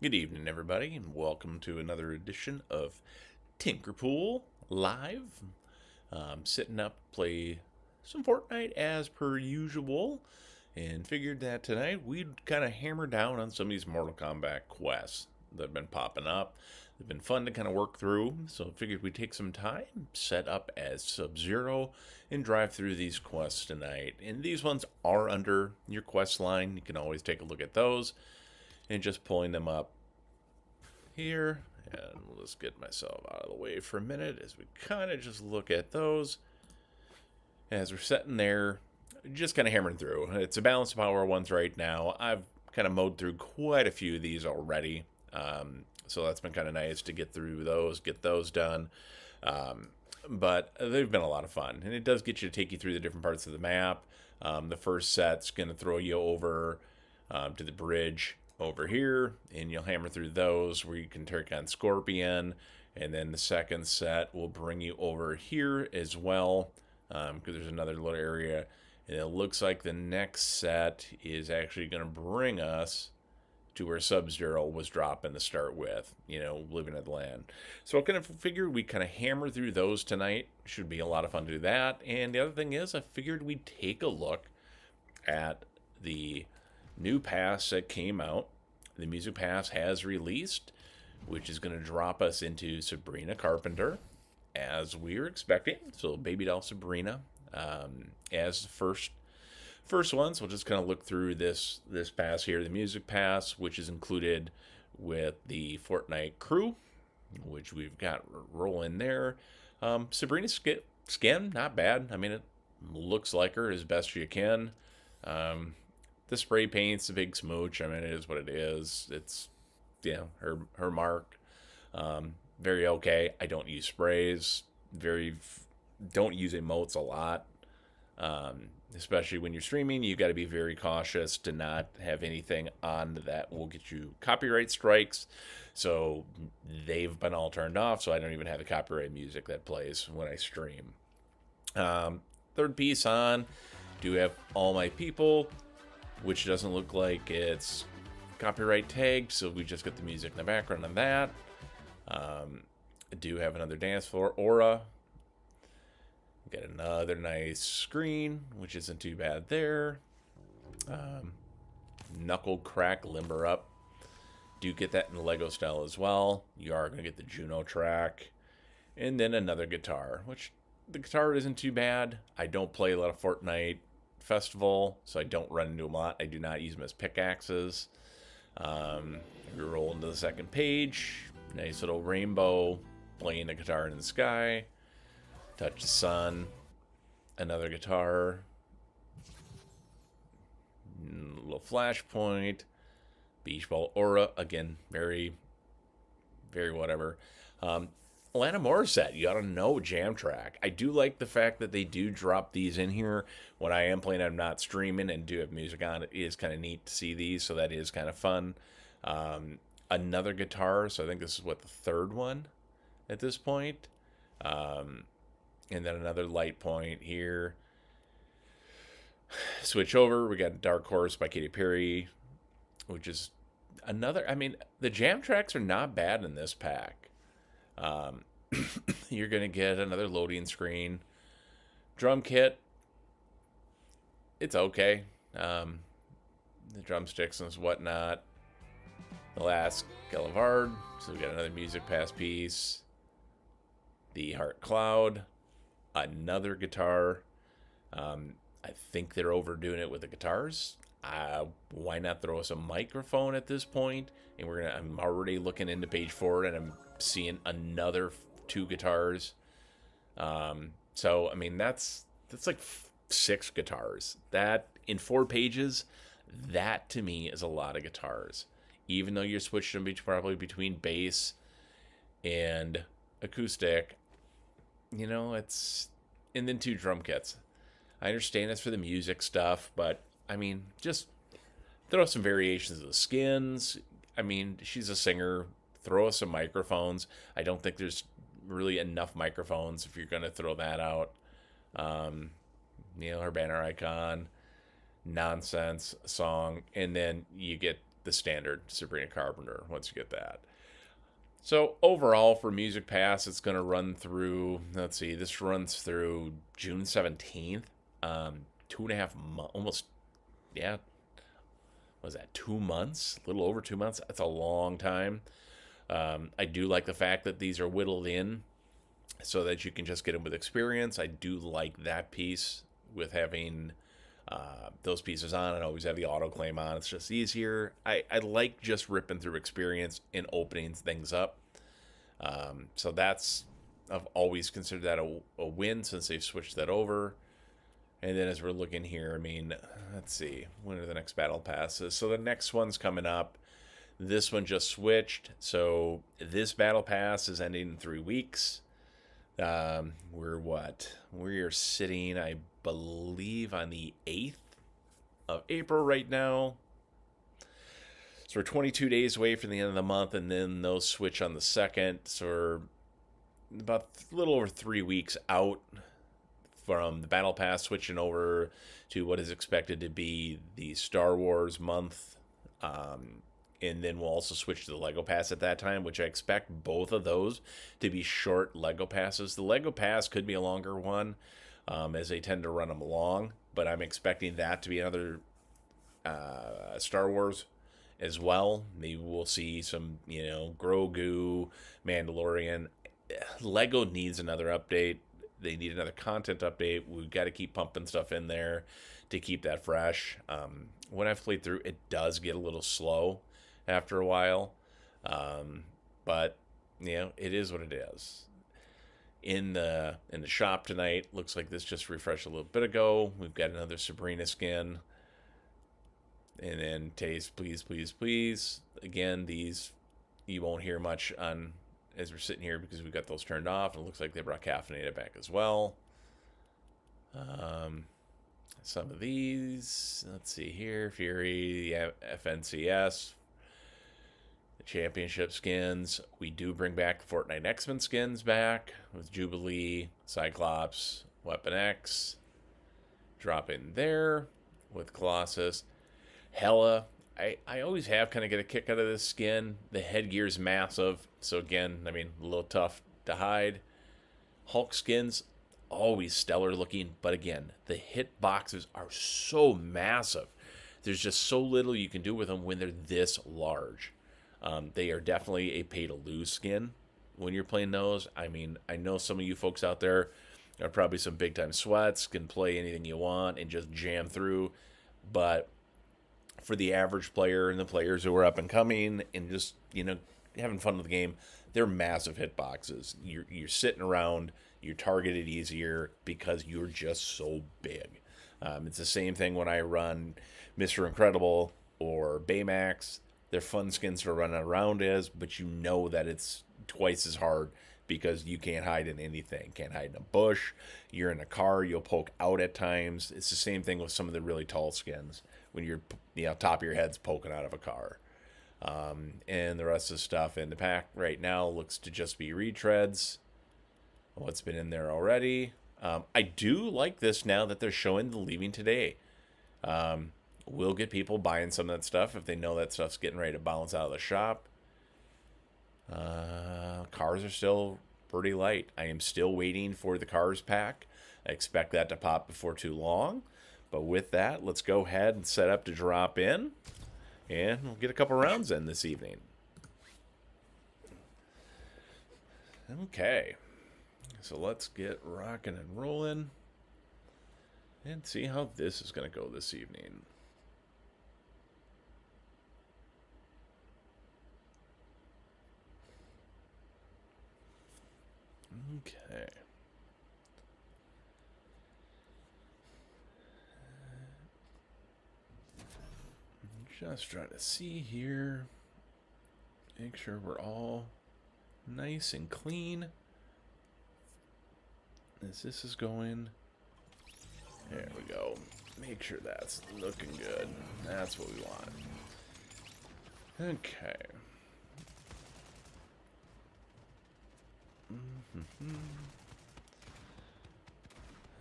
Good evening, everybody, and welcome to another edition of Tinkerpool Live. Sitting up, play some Fortnite as per usual, and figured that tonight we'd kind of hammer down on some of these Mortal Kombat quests that have been popping up. They've been fun to kind of work through, so I figured we'd take some time, set up as Sub-Zero, and drive through these quests tonight. And these ones are under your quest line. You can always take a look at those and just pulling them up here. And we'll just get myself out of the way for a minute as we kind of just look at those as we're sitting there, just kind of hammering through. It's a balance of power ones right now. I've kind of mowed through quite a few of these already. So that's been kind of nice to get through those, get those done. But they've been a lot of fun, and it does get you to take you through the different parts of the map. The first set's going to throw you over to the bridge over here, and you'll hammer through those where you can take on Scorpion. And then the second set will bring you over here as well, because there's another little area. And it looks like the next set is actually going to bring us to where Sub-Zero was dropping to start with, living at the land. So I kind of figured we kind of hammer through those tonight. Should be a lot of fun to do that. And the other thing is, I figured we'd take a look at the new pass that came out. The music pass has released, which is going to drop us into Sabrina Carpenter, as we were expecting. So Baby Doll Sabrina as the first one. So we'll just kind of look through this pass here, the music pass, which is included with the Fortnite crew, which we've got rolling there. Sabrina's skin, not bad. I mean, it looks like her as best you can. The spray paint's a big smooch. I mean, it is what it is. It's, her mark. Very okay. I don't use sprays. Don't use emotes a lot. Especially when you're streaming, you got to be very cautious to not have anything on that will get you copyright strikes. So they've been all turned off, so I don't even have the copyright music that plays when I stream. Third piece on, do have All My People, which doesn't look like it's copyright tagged, so we just get the music in the background on that. I do have another dance floor, Aura. Got another nice screen, which isn't too bad there. Knuckle Crack Limber Up. Do get that in the Lego style as well. You are going to get the Juno track. And then another guitar, which the guitar isn't too bad. I don't play a lot of Fortnite Festival, so I don't run into them a lot. I do not use them as pickaxes. We roll into the second page. Nice little rainbow, playing the guitar in the sky. Touch the sun. Another guitar. A little flashpoint. Beach ball aura. Again, very, very whatever. Lana Morissette, you ought to know jam track. I do like the fact that they do drop these in here when I am playing. I'm not streaming and do have music on. It is kind of neat to see these, so that is kind of fun. Another guitar, so I think this is the third one at this point. And then another light point here. Switch over, we got Dark Horse by Katy Perry, which is another, I mean, the jam tracks are not bad in this pack. You're going to get another loading screen. Drum kit, it's okay. The drumsticks and whatnot. The last Gallivard, so we got another music pass piece. The Heart Cloud, another guitar. I think they're overdoing it with the guitars. Why not throw us a microphone at this point? And I'm already looking into page 4, and I'm seeing another 2 guitars. So I mean, that's like 6 guitars. That in 4 pages, that to me is a lot of guitars. Even though you're switching them probably between bass and acoustic, it's, and then 2 drum kits. I understand it's for the music stuff, but I mean, just throw some variations of the skins. I mean, she's a singer. Throw us some microphones. I don't think there's really enough microphones if you're going to throw that out. Her banner icon, nonsense song, and then you get the standard Sabrina Carpenter once you get that. So overall for Music Pass, it's going to run through, let's see, this runs through June 17th. 2.5 months, almost, yeah, was that 2 months? A little over 2 months. That's a long time. I do like the fact that these are whittled in so that you can just get them with experience. I do like that piece with having those pieces on and always have the auto claim on. It's just easier. I like just ripping through experience and opening things up. So that's, I've always considered that a win since they've switched that over. And then as we're looking here, I mean, let's see, when are the next battle passes? So the next one's coming up. This one just switched. So this battle pass is ending in 3 weeks. We're what? We are sitting, I believe, on the 8th of April right now. So we're 22 days away from the end of the month, and then those switch on the 2nd. So we're about a little over 3 weeks out from the Battle Pass switching over to what is expected to be the Star Wars month. And then we'll also switch to the Lego Pass at that time, which I expect both of those to be short Lego Passes. The Lego Pass could be a longer one, as they tend to run them long, but I'm expecting that to be another Star Wars as well. Maybe we'll see some, Grogu, Mandalorian. Lego needs another update. They need another content update. We've got to keep pumping stuff in there to keep that fresh. When I've played through, it does get a little slow after a while. But, it is what it is. In the shop tonight, looks like this just refreshed a little bit ago. We've got another Sabrina skin. And then taste, please, please, please. Again, these you won't hear much on as we're sitting here because we've got those turned off. And it looks like they brought caffeinated back as well. Some of these, let's see here. Fury, FNCS, the championship skins. We do bring back the Fortnite X-Men skins back with Jubilee, Cyclops, Weapon X. Drop in there with Colossus. Hela, I always have kind of get a kick out of this skin. The headgear's massive, so again, I mean, a little tough to hide. Hulk skins, always stellar looking, but again, the hit boxes are so massive. There's just so little you can do with them when they're this large. They are definitely a pay-to-lose skin when you're playing those. I mean, I know some of you folks out there are probably some big-time sweats, can play anything you want and just jam through, but for the average player and the players who are up and coming and just, having fun with the game, they're massive hitboxes. You're sitting around, you're targeted easier because you're just so big. It's the same thing when I run Mr. Incredible or Baymax. They're fun skins to run around as, but you know that it's twice as hard because you can't hide in anything. Can't hide in a bush. You're in a car, you'll poke out at times. It's the same thing with some of the really tall skins when you're, top of your head's poking out of a car. And the rest of the stuff in the pack right now looks to just be retreads. What's been in there already. I do like this now that they're showing the leaving today. We'll get people buying some of that stuff if they know that stuff's getting ready to bounce out of the shop. Cars are still pretty light. I am still waiting for the cars pack. I expect that to pop before too long. But with that, let's go ahead and set up to drop in. And we'll get a couple rounds in this evening. Okay. So let's get rocking and rolling. And see how this is going to go this evening. Okay. Just trying to see here. Make sure we're all nice and clean. As this is going. There we go. Make sure that's looking good. That's what we want. Okay.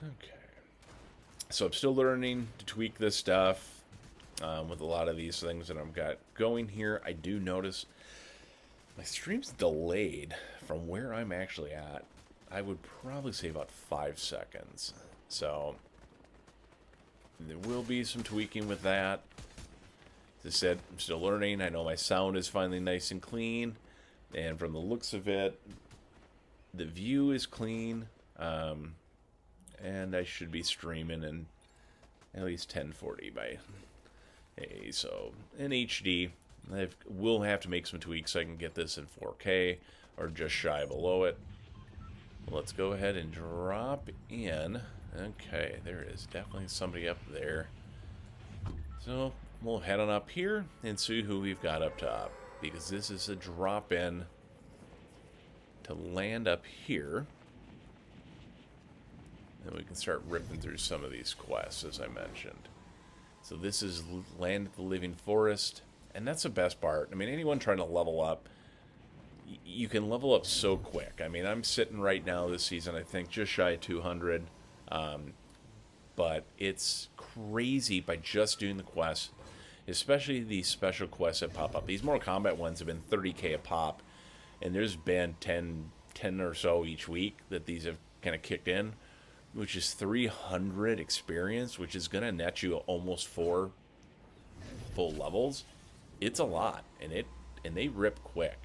Okay. So I'm still learning to tweak this stuff. with a lot of these things that I've got going here. I do notice my stream's delayed from where I'm actually at. I would probably say about 5 seconds. So there will be some tweaking with that. As I said, I'm still learning. I know my sound is finally nice and clean. And from the looks of it, the view is clean. And I should be streaming in at least 1040 by so in HD. I will have to make some tweaks so I can get this in 4K or just shy below it. Let's go ahead and drop in. Okay, there is definitely somebody up there. So we'll head on up here and see who we've got up top, because this is a drop in to land up here. And we can start ripping through some of these quests, as I mentioned. So this is Land of the Living Forest, and that's the best part. I mean, anyone trying to level up, you can level up so quick. I mean, I'm sitting right now this season, I think, just shy of 200. But it's crazy by just doing the quests, especially these special quests that pop up. These Mortal Kombat ones have been 30k a pop, and there's been 10 or so each week that these have kind of kicked in, which is 300 experience, which is going to net you almost 4 full levels. It's a lot, and they rip quick.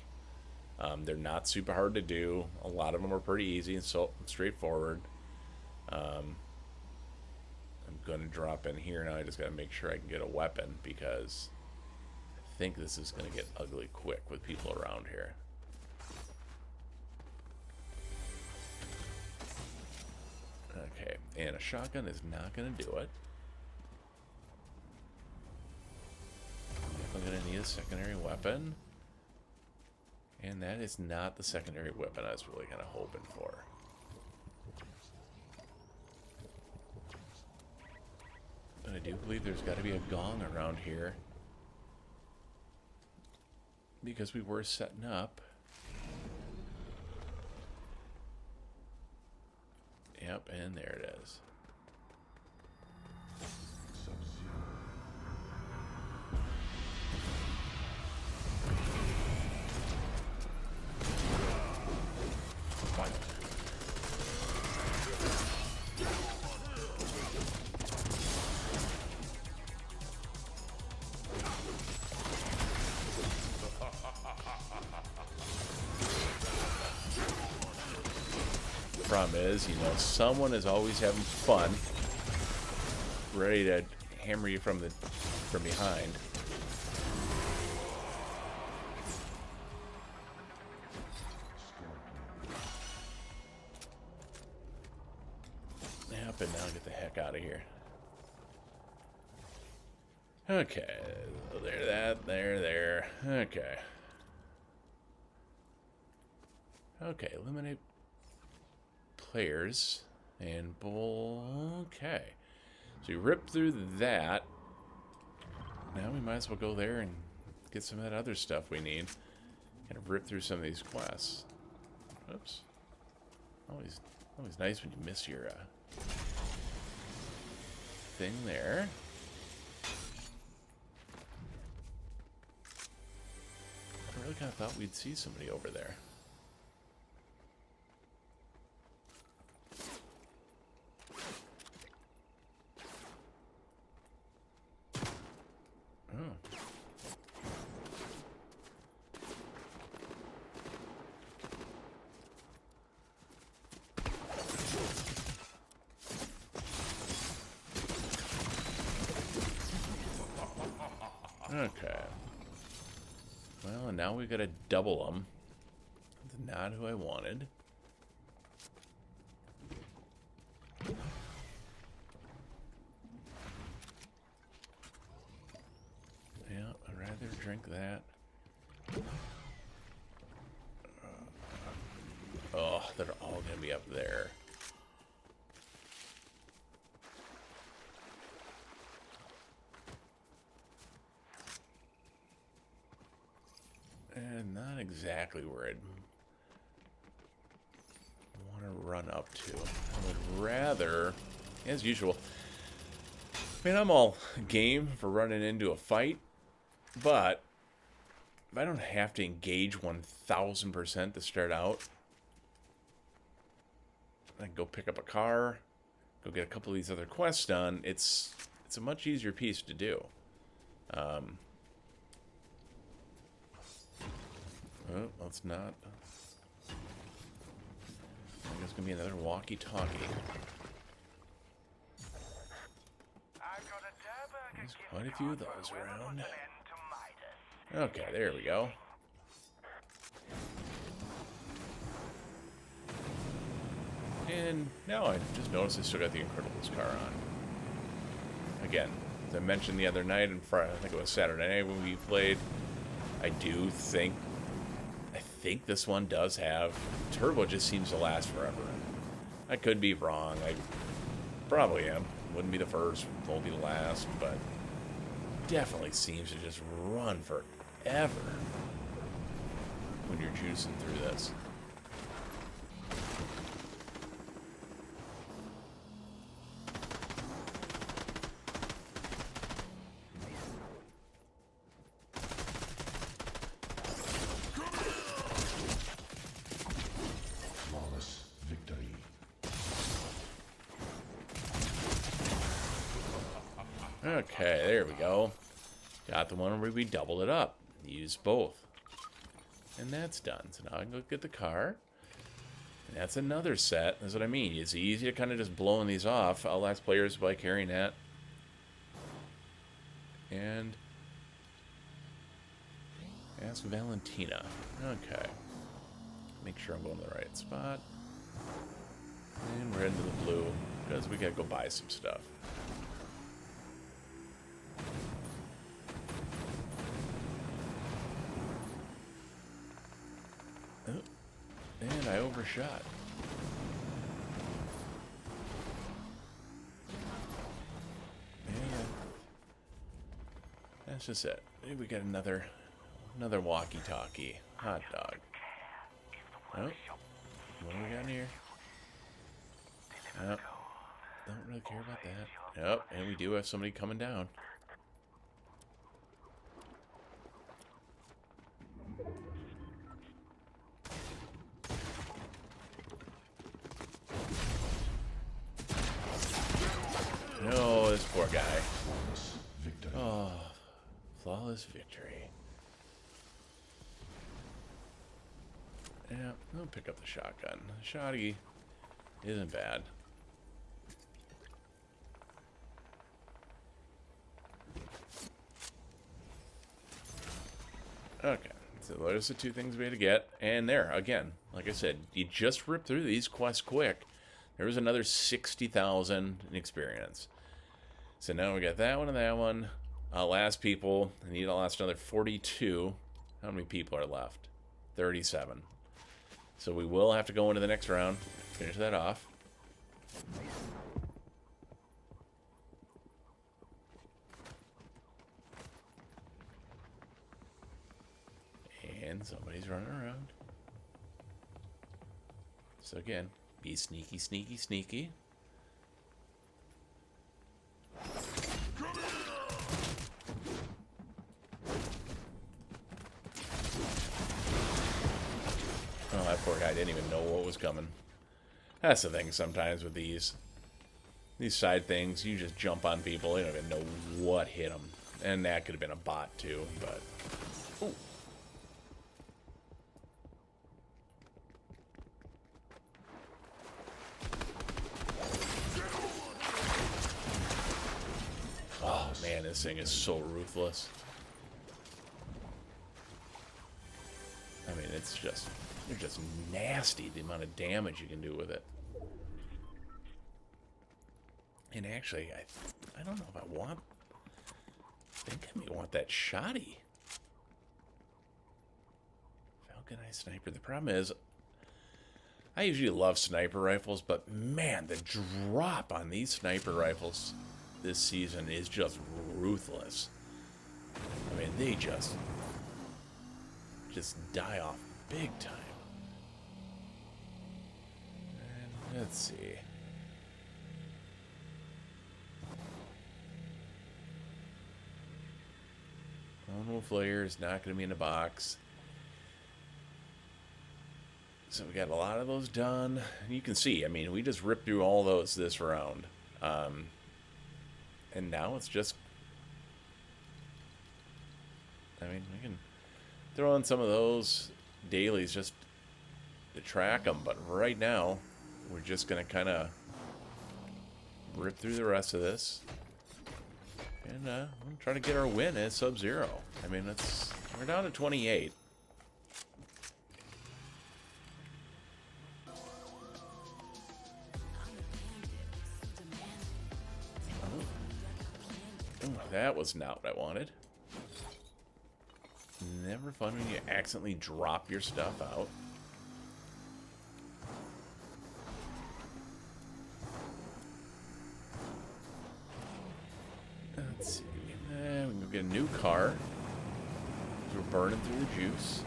They're not super hard to do. A lot of them are pretty easy and so straightforward. I'm going to drop in here now. I just got to make sure I can get a weapon, because I think this is going to get ugly quick with people around here. Okay, and a shotgun is not going to do it. I'm going to need a secondary weapon. And that is not the secondary weapon I was really kind of hoping for. But I do believe there's got to be a gong around here, because we were setting up. Yep, and there it is. Problem is, you know, someone is always having fun, ready to hammer you from behind. Yep, and now get the heck out of here. Okay, there. Okay, eliminate players and okay, so you rip through that. Now we might as well go there and get some of that other stuff we need. Kind of rip through some of these quests. Oops. Always nice when you miss your thing there. I really kind of thought we'd see somebody over there. Okay. Well, and now we've got to double them. That's not who I wanted. Yeah, I'd rather drink that. Oh, they're all going to be up there. And not exactly where I'd want to run up to. I would rather, as usual, I mean, I'm all game for running into a fight, but if I don't have to engage 1000% to start out, I can go pick up a car, go get a couple of these other quests done. It's a much easier piece to do. Oh, let's not. I think it's gonna be another walkie-talkie. There's quite a few of those around. Okay, there we go. And now I just noticed I still got the Incredibles car on. Again, as I mentioned the other night, and Friday, I think it was Saturday night when we played, I think this one does have turbo. Just seems to last forever. I could be wrong. I probably am. Wouldn't be the first, won't be the last, but definitely seems to just run forever when you're juicing through this. Okay, there we go. Got the one where we doubled it up. Use both. And that's done. So now I can go get the car. And that's another set. That's what I mean. It's easy to kind of just blowing these off. I'll ask players by carrying that. And ask Valentina. Okay. Make sure I'm going to the right spot. And we're into the blue because we gotta go buy some stuff. And I overshot. And that's just it. Maybe we got another walkie-talkie. Hot dog. Oh, what do we got in here? Nope. Don't really care about that. Yep, and we do have somebody coming down. No, this poor guy. Oh, flawless victory. Yeah, I'll pick up the shotgun. The shotty isn't bad. Okay, so there's the two things we had to get. And there, again, like I said, you just rip through these quests quick. There was another 60,000 in experience. So now we got that one and that one. Last people, I need to last another 42. How many people are left? 37. So we will have to go into the next round, finish that off. And somebody's running around. So again, be sneaky, sneaky, sneaky. Oh, that poor guy didn't even know what was coming. That's the thing sometimes with these side things. You just jump on people. They don't even know what hit them. And that could have been a bot too, but... Ooh. Oh man, this thing is so ruthless. I mean, it's just nasty, the amount of damage you can do with it. And actually, I don't know if I think I may want that shotty. Falcon Eye Sniper. The problem is, I usually love sniper rifles, but man, the drop on these sniper rifles this season is just ruthless. I mean, they just die off big time. And let's see. Lone Wolf Lair is not going to be in the box. So we got a lot of those done. You can see, I mean, we just ripped through all those this round. And now it's just... I mean, we can throw in some of those dailies just to track them. But right now, we're just going to kind of rip through the rest of this. And we're going to try to get our win as Sub-Zero. I mean, we're down to 28. That was not what I wanted. Never fun when you accidentally drop your stuff out. Let's see. We can go get a new car. We're burning through the juice.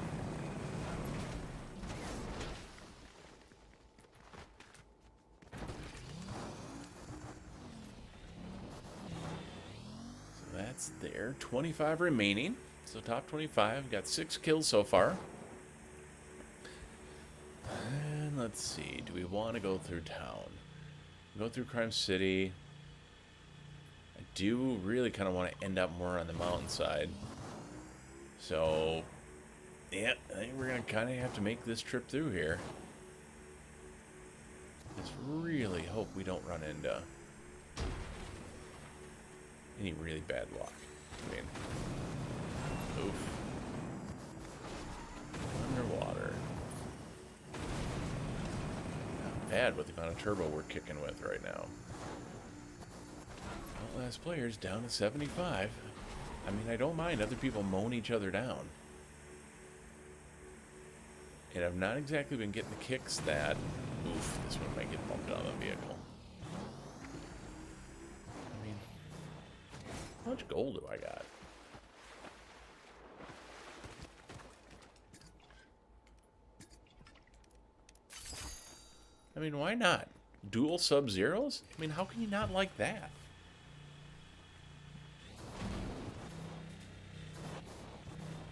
That's there. 25 remaining. So top 25. Got 6 kills so far. And let's see. Do we want to go through town? Go through Crime City. I do really kind of want to end up more on the mountainside. So, yeah, I think we're going to kind of have to make this trip through here. Just really hope we don't run into any really bad luck. I mean, oof. Underwater. Not bad with the amount of turbo we're kicking with right now. Well, last player's down to 75. I mean, I don't mind other people mowing each other down. And I've not exactly been getting the kicks that... Oof, this one might get bumped out of the vehicle. How much gold do I got? I mean, why not? Dual Sub-Zeros? I mean, how can you not like that?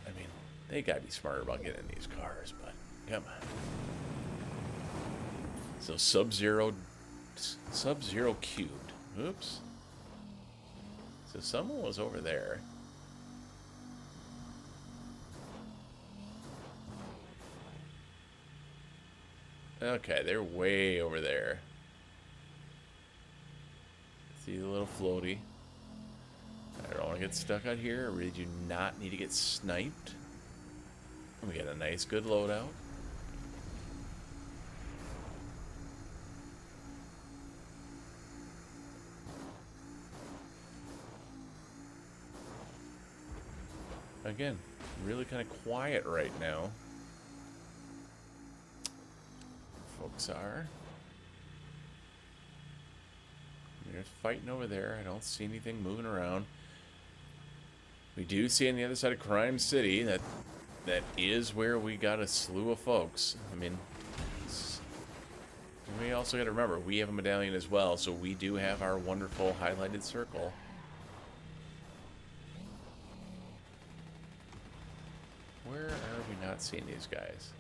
I mean, they gotta be smarter about getting in these cars, but come on. So Sub-Zero cubed. Oops. So someone was over there. Okay, they're way over there. See the little floaty. I don't want to get stuck out here. I really do not need to get sniped. We got a nice, good loadout. Again, really kind of quiet right now. Folks are. They're fighting over there. I don't see anything moving around. We do see on the other side of Crime City that is where we got a slew of folks. I mean, we also got to remember, we have a medallion as well, so we do have our wonderful highlighted circle. Where are we not seeing these guys?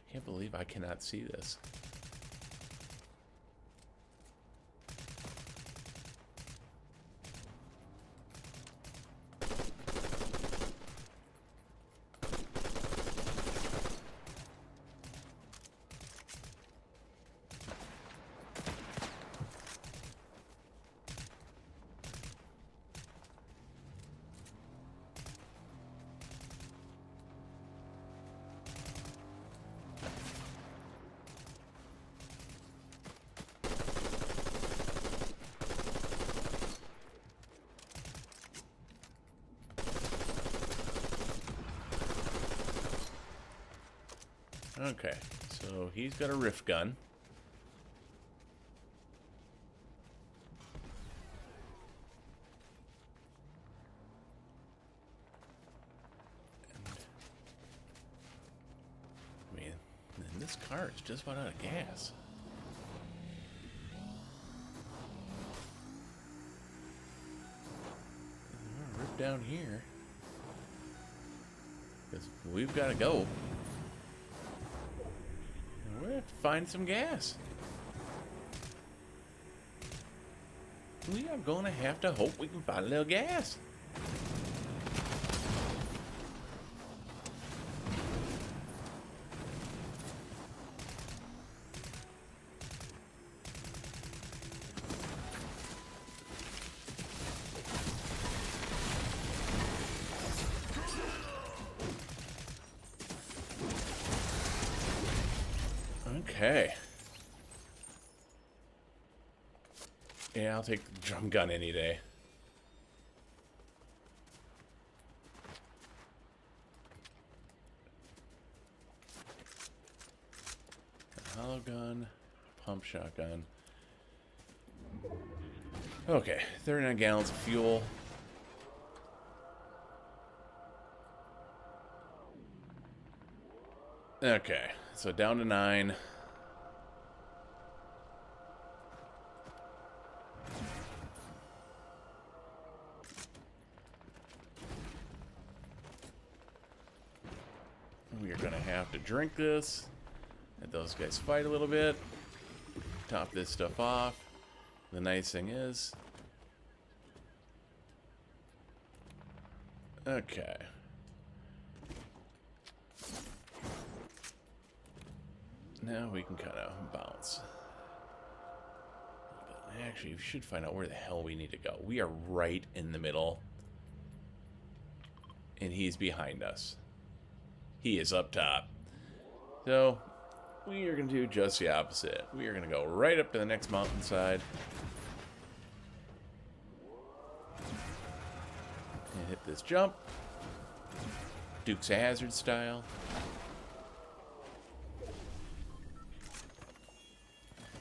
I can't believe I cannot see this. Okay, so he's got a rift gun. I mean, and this car is just about out of gas. Rip down here. Because we've got to go. We're going to have to find some gas. We are going to have to hope we can find a little gas. Okay. Yeah, I'll take the drum gun any day. Hollow gun, pump shotgun. Okay, 39 gallons of fuel. Okay, so down to 9. We are going to have to drink this. Let those guys fight a little bit. Top this stuff off. The nice thing is... Okay. Now we can kind of bounce. But actually, we should find out where the hell we need to go. We are right in the middle. And he's behind us. He is up top. So, we are going to do just the opposite. We are going to go right up to the next mountainside. And hit this jump. Dukes of Hazzard style.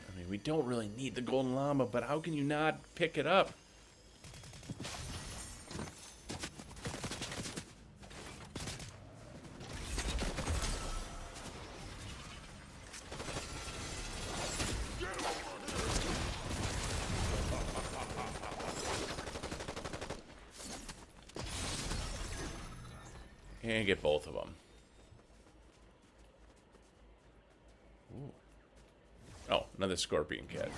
I mean, we don't really need the golden llama, but how can you not pick it up? And get both of them. Ooh. Oh, another scorpion kid.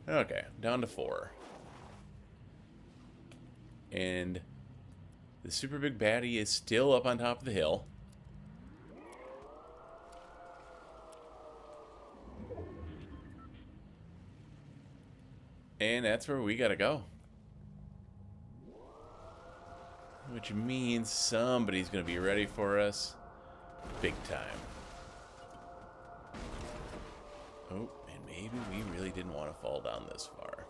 Okay, down to 4. And the super big baddie is still up on top of the hill. And that's where we gotta go. Which means somebody's going to be ready for us big time. Oh, and maybe we really didn't want to fall down this far.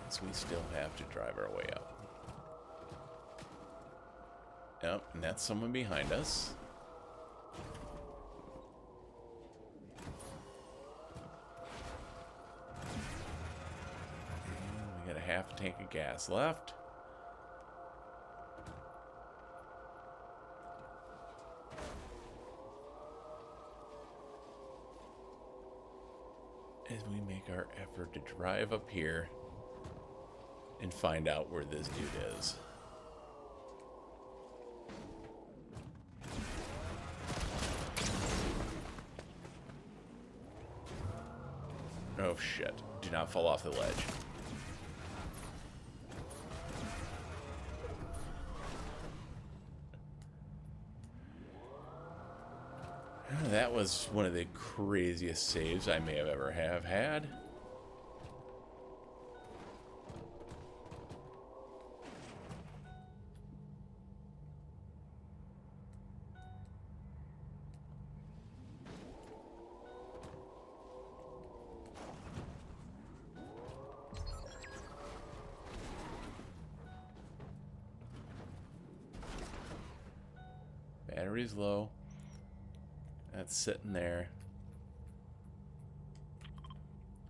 Yes, we still have to drive our way up. Yep, and that's someone behind us. Half a tank of gas left. As we make our effort to drive up here and find out where this dude is. Oh shit. Do not fall off the ledge. That was one of the craziest saves I may have ever had. Battery's low. That's sitting there.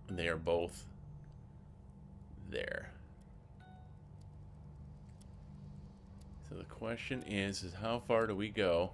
And they are both there. So the question is how far do we go?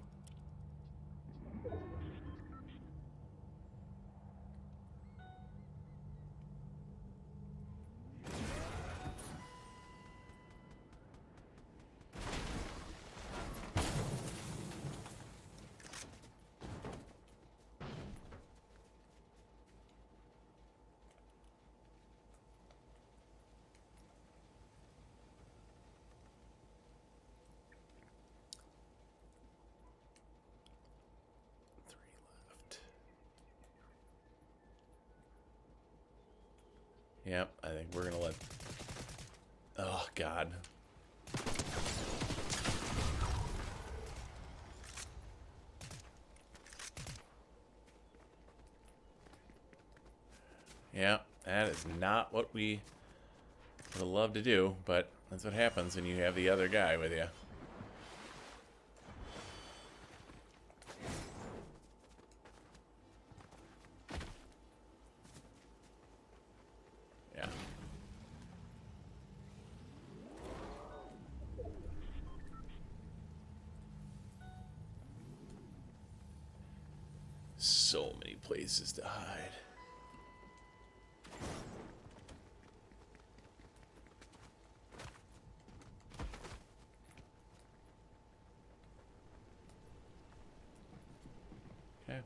Yep, I think we're gonna let... Oh, God. Yeah, that is not what we would love to do, but that's what happens when you have the other guy with you. Yeah. So many places to hide. Okay.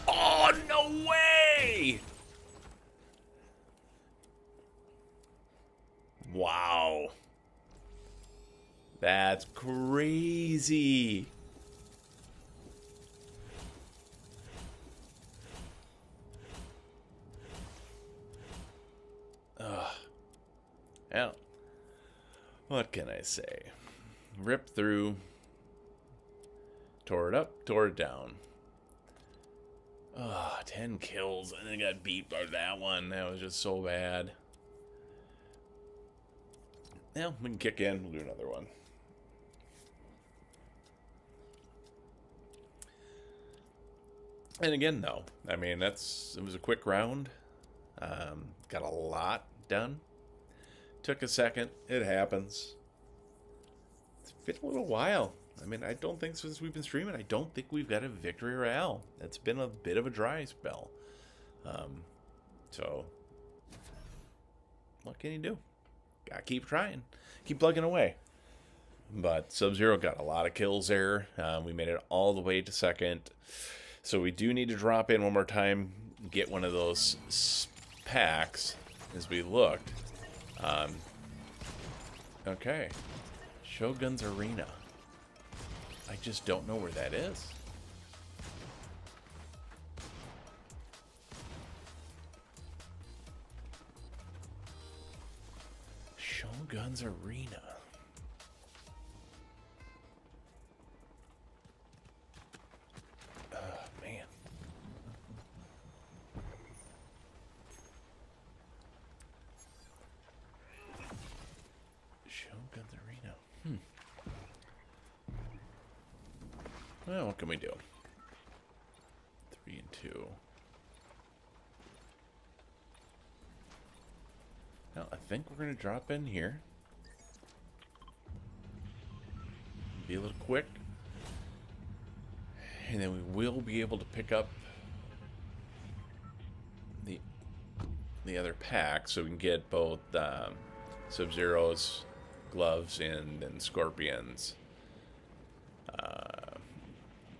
Oh, no way! Wow. That's crazy. Ugh. Well, what can I say? Ripped through. Tore it up, tore it down. Ugh, 10 kills, and then got beat by that one. That was just so bad. Well, we can kick in. We'll do another one. And again, though, I mean, it was a quick round. Got a lot done. Took a second. It happens. It's been a little while. I mean, I don't think since we've been streaming, I don't think we've got a victory royale. It's been a bit of a dry spell. So, what can you do? Gotta keep trying. Keep plugging away. But Sub-Zero got a lot of kills there. We made it all the way to second. So we do need to drop in one more time, get one of those packs as we looked. Okay. Shogun's Arena. I just don't know where that is. Shogun's Arena. Man. Shogun's Arena. Well, what can we do? 3 and 2. Now, I think we're going to drop in here. Be a little quick. And then we will be able to pick up the other pack, so we can get both Sub-Zero's gloves and then Scorpion's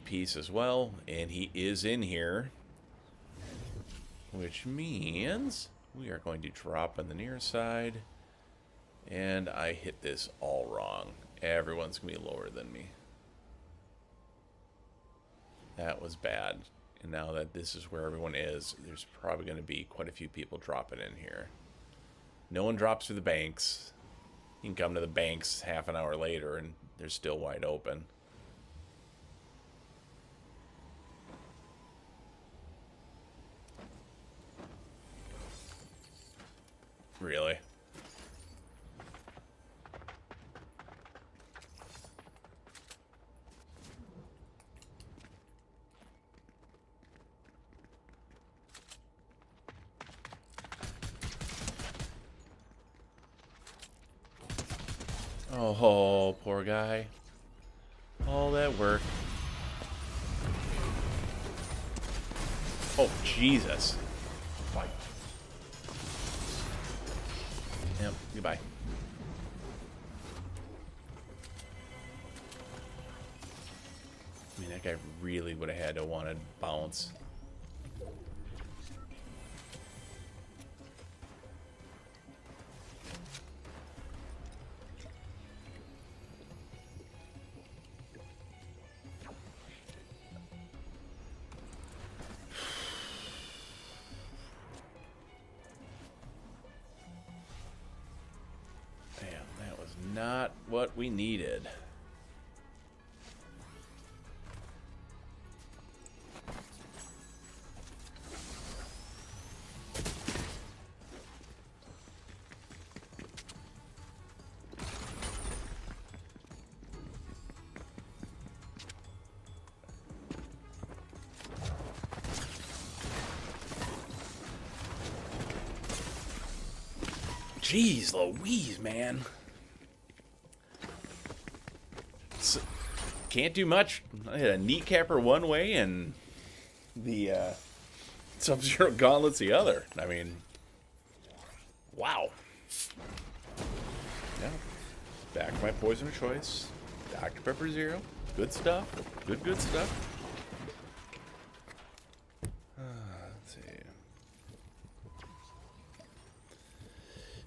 piece as well. And he is in here, which means we are going to drop on the near side. And I hit this all wrong. Everyone's going to be lower than me. That was bad. And now that this is where everyone is, there's probably going to be quite a few people dropping in here. No one drops through the banks. You can come to the banks half an hour later and they're still wide open. Really? Oh, poor guy. All that work. Oh, Jesus. Fight. Yep, goodbye. I mean, that guy really would have had to want to bounce. Not what we needed. Jeez Louise, man. Can't do much. I hit a kneecapper one way and the Sub-Zero gauntlets the other. I mean, wow. Yeah. Back to my poison of choice. Dr. Pepper Zero. Good stuff. Good stuff. Let's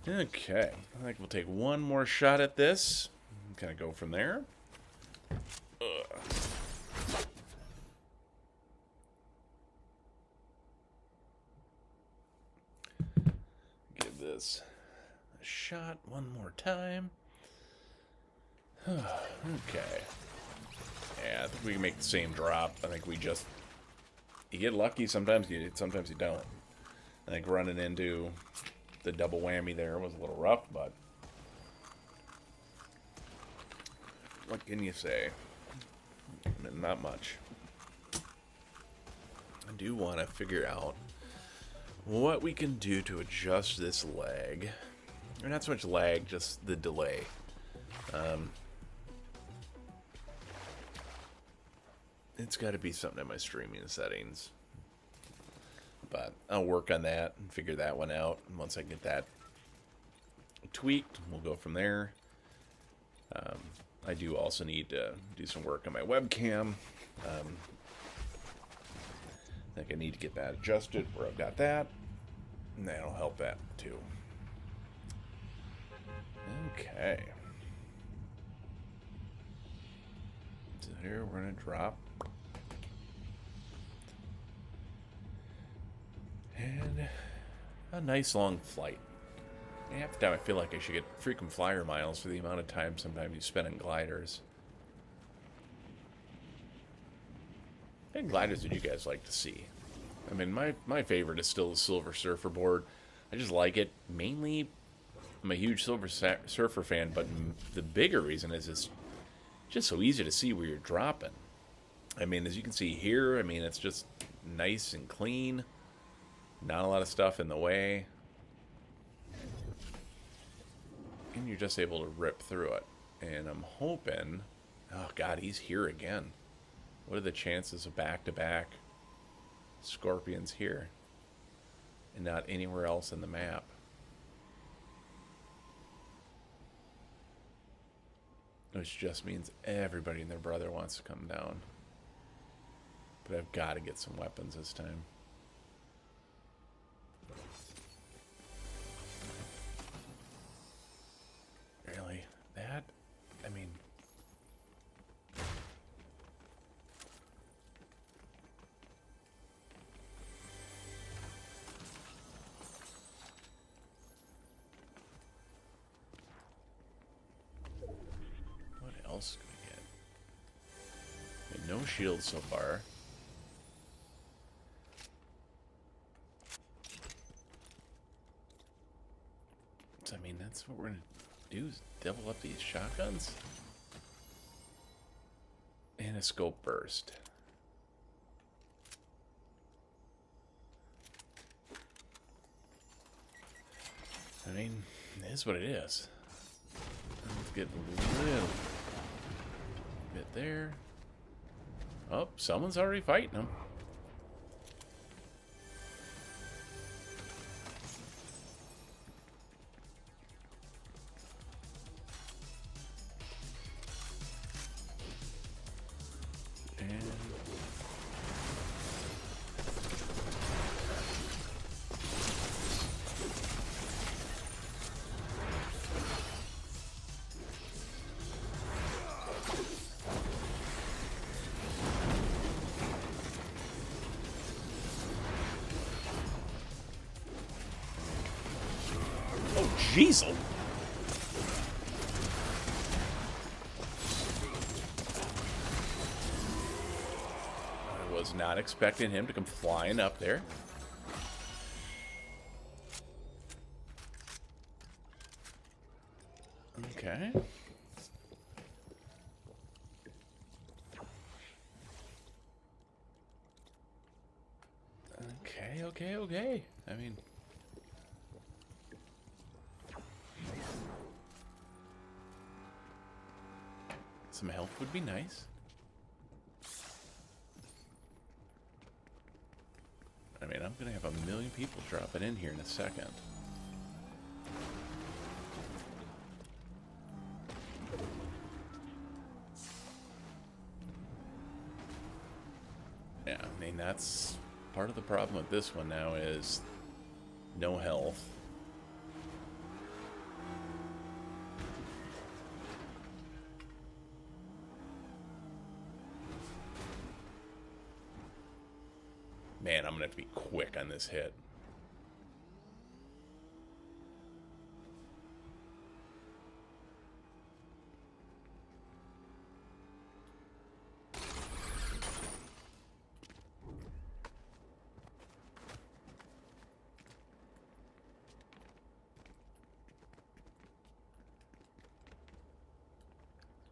see. Okay. I think we'll take one more shot at this. Kind of go from there. Give this a shot one more time. Okay. Yeah, I think we can make the same drop. I think we just... You get lucky, sometimes you don't. I think running into the double whammy there was a little rough, but... What can you say? Not much. I do want to figure out what we can do to adjust this lag. Or not so much lag, just the delay. It's got to be something in my streaming settings. But I'll work on that and figure that one out. And once I get that tweaked, we'll go from there. I do also need to do some work on my webcam. I think I need to get that adjusted where I've got that. And that'll help that too. Okay. So here we're going to drop. And a nice long flight. Half the time I feel like I should get frequent flyer miles for the amount of time sometimes you spend in gliders. What gliders did you guys like to see? I mean, my favorite is still the Silver Surfer board. I just like it. Mainly, I'm a huge Silver Surfer fan, but the bigger reason is it's just so easy to see where you're dropping. I mean, as you can see here, I mean, it's just nice and clean. Not a lot of stuff in the way. And you're just able to rip through it. And I'm hoping... Oh, God, he's here again. What are the chances of back-to-back scorpions here? And not anywhere else in the map? Which just means everybody and their brother wants to come down. But I've got to get some weapons this time. Really? That? I mean... What else can we get? I mean, no shields so far. That's what we're gonna do, is double up these shotguns. And a scope burst. I mean, it is what it is. Let's get a little bit there. Oh, someone's already fighting them. Jeez. I was not expecting him to come flying up there. Okay. Okay. I mean... some help would be nice. I mean, I'm gonna have a million people dropping in here in a second. Yeah, I mean, that's part of the problem with this one now is no health. Man, I'm gonna have to be quick on this hit.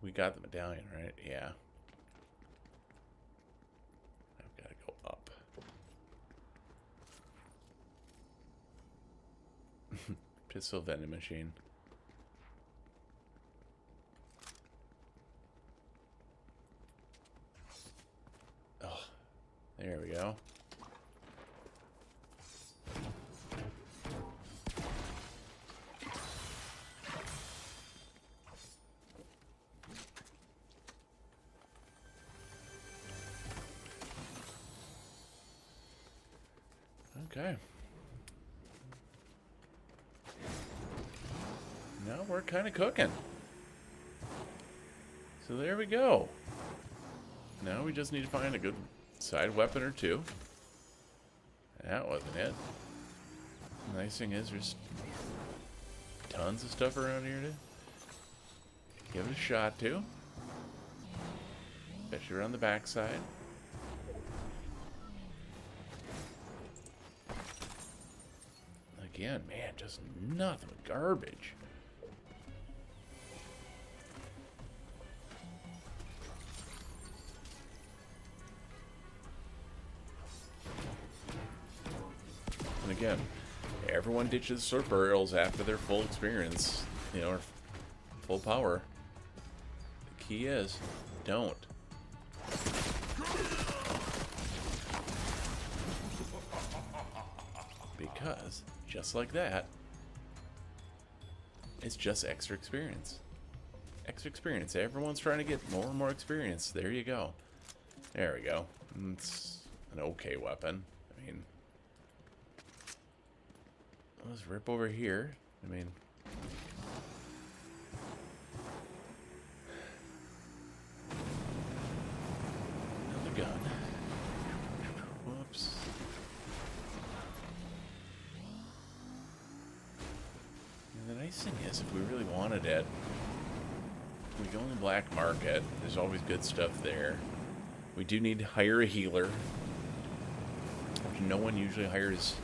We got the medallion, right? Yeah. I've got to go up. Pistol vending machine. Oh, there we go. Okay. Now we're kind of cooking. So there we go. Now we just need to find a good side weapon or two. That wasn't it. The nice thing is there's tons of stuff around here to give it a shot to. Especially around the backside. Again, man, just nothing but garbage. And again, everyone ditches sword barrels after their full experience, you know, or full power. The key is, don't. Because, just like that, it's just extra experience. Extra experience. Everyone's trying to get more and more experience. There you go. There we go. It's an okay weapon. I mean, let's rip over here. I mean, another gun. Whoops. And the nice thing is, if we really wanted it, we go on the black market. There's always good stuff there. We do need to hire a healer. No one usually hires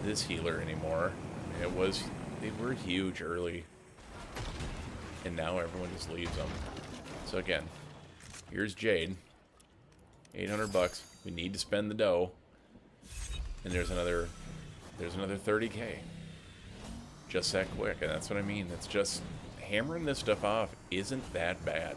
this healer anymore. It was They were huge early. And now everyone just leaves them. So again, here's Jade. 800 bucks. We need to spend the dough. And there's another 30K. Just that quick. And that's what I mean. It's just hammering this stuff off isn't that bad.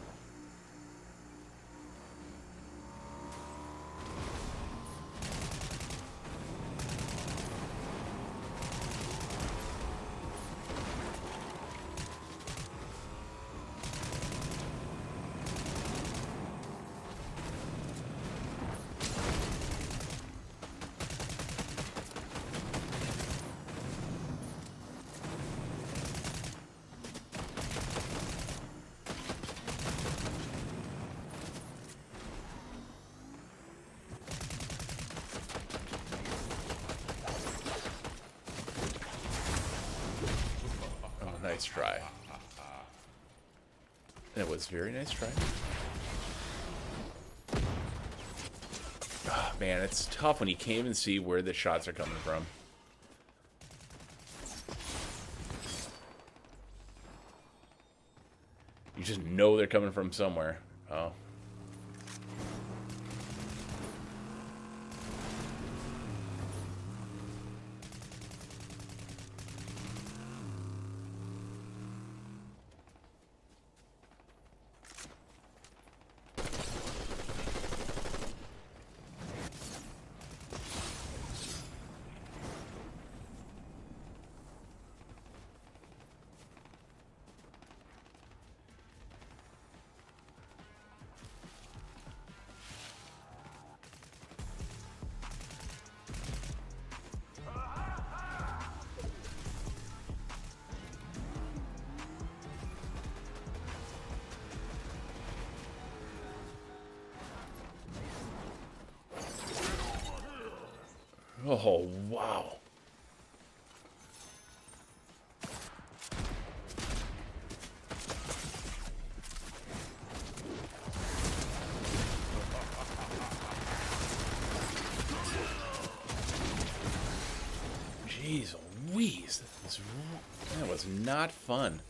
Nice try. It was a very nice try. Oh, man, it's tough when you can't even see where the shots are coming from. You just know they're coming from somewhere. Oh. Oh, wow. Jeez Louise. That was not fun.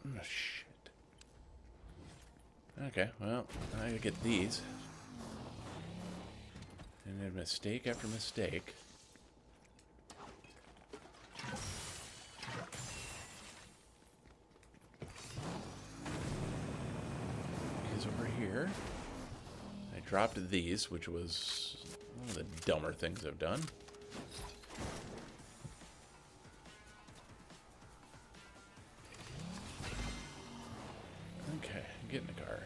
Oh, shit. Okay, well, I gotta get these. And then mistake after mistake. Because over here, I dropped these, which was one of the dumber things I've done. Okay, get in the car.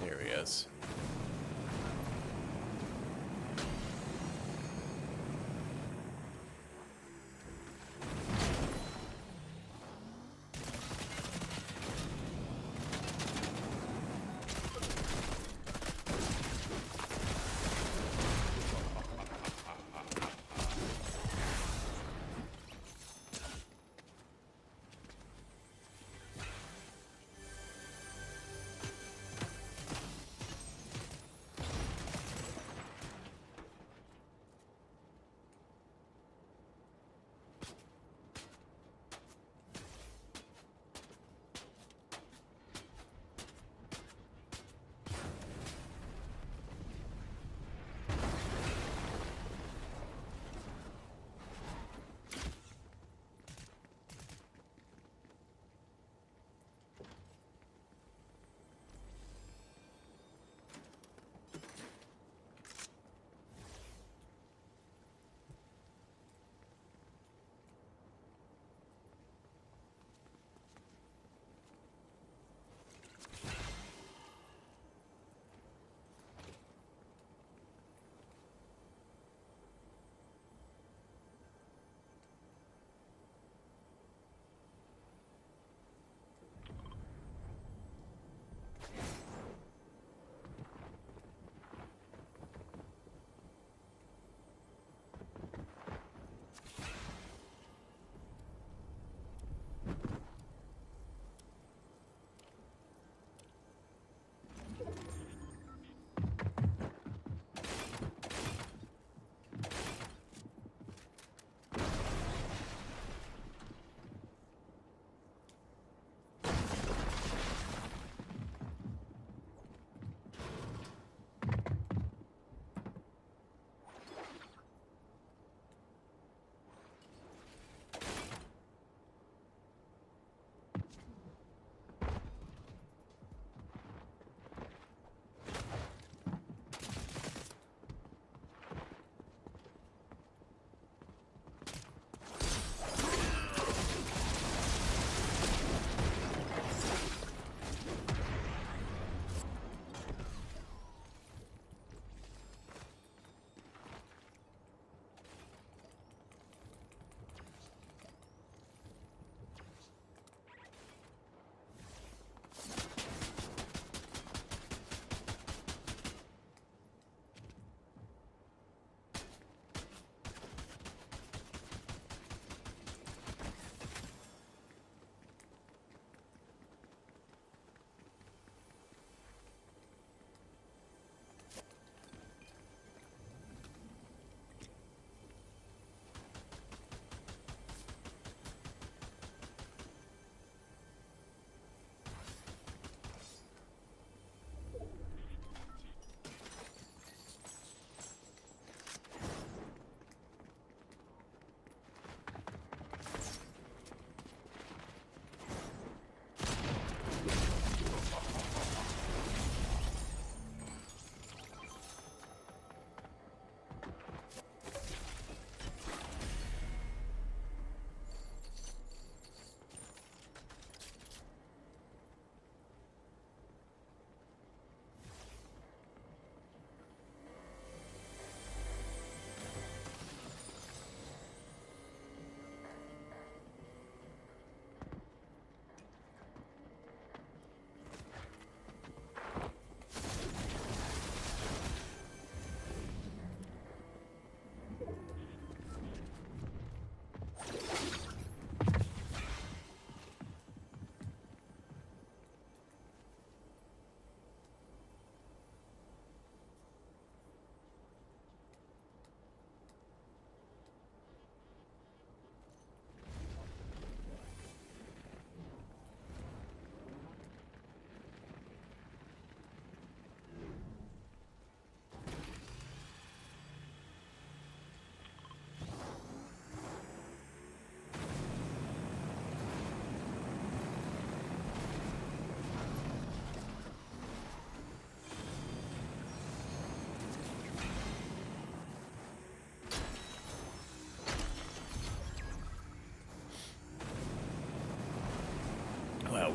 There he is.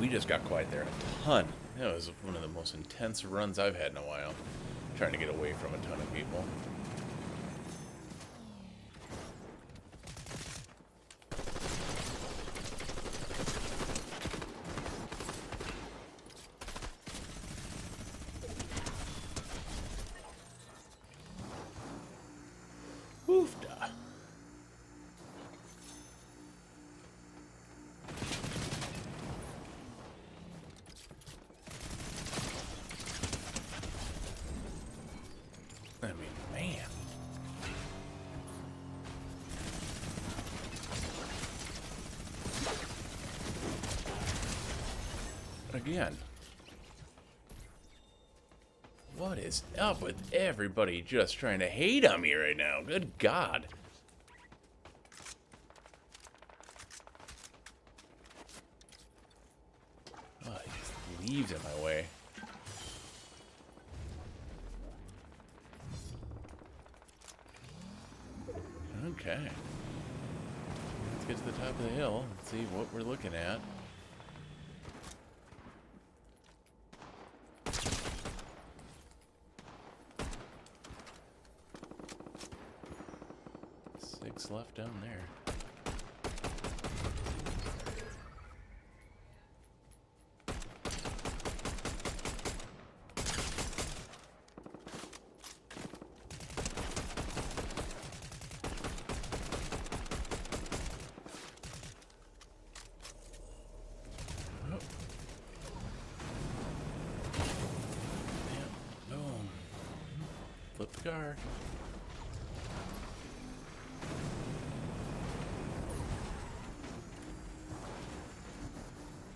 we just got quiet there a ton. That was one of the most intense runs I've had in a while. Trying to get away from a ton of people. Oofda. I mean, man. Again. What is up with everybody just trying to hate on me right now? Good God. Oh, he just leaves in my way. Okay. Let's get to the top of the hill and see what we're looking at. Six left down there. Flip the car.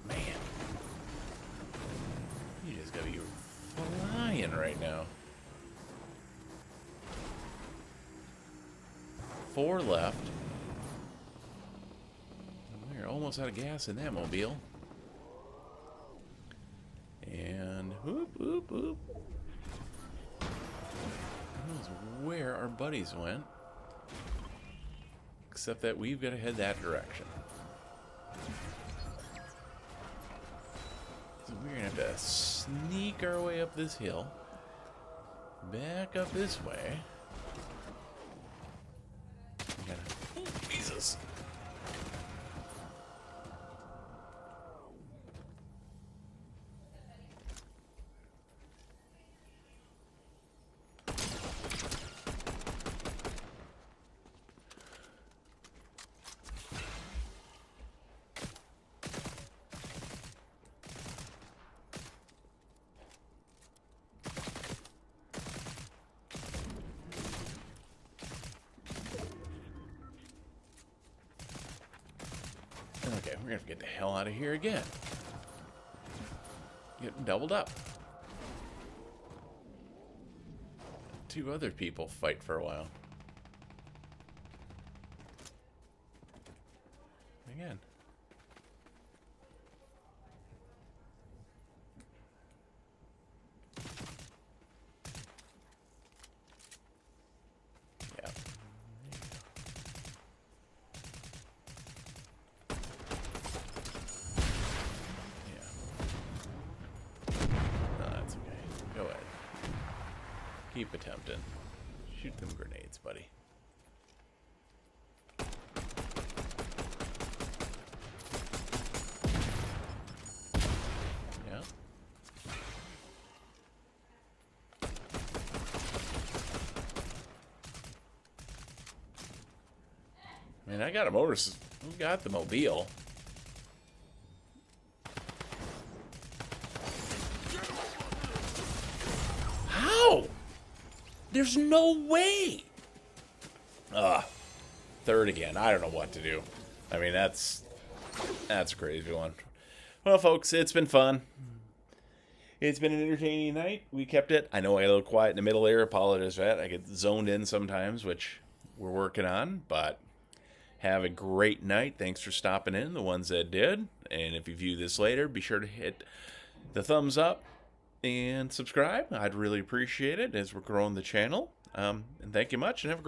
Man. You just gotta be flying right now. 4 left. We're almost out of gas in that mobile. And whoop, whoop, whoop. Where our buddies went, except that we've got to head that direction. So we're gonna have to sneak our way up this hill, back up this way. Oh, Jesus. Okay, we're gonna have to get the hell out of here again. Getting doubled up. 2 other people fight for a while. Again. Yeah. Keep attempting. Shoot them grenades, buddy. Yeah. I mean, I got a motorcycle. We got the mobile. How? There's no way. Third again. I don't know what to do. I mean, that's a crazy one. Well, folks, it's been fun. It's been an entertaining night. We kept it. I know I got a little quiet in the middle there. Apologize for that. I get zoned in sometimes, which we're working on. But have a great night. Thanks for stopping in, the ones that did. And if you view this later, be sure to hit the thumbs up and subscribe. I'd really appreciate it as we're growing the channel. And thank you much, and have a great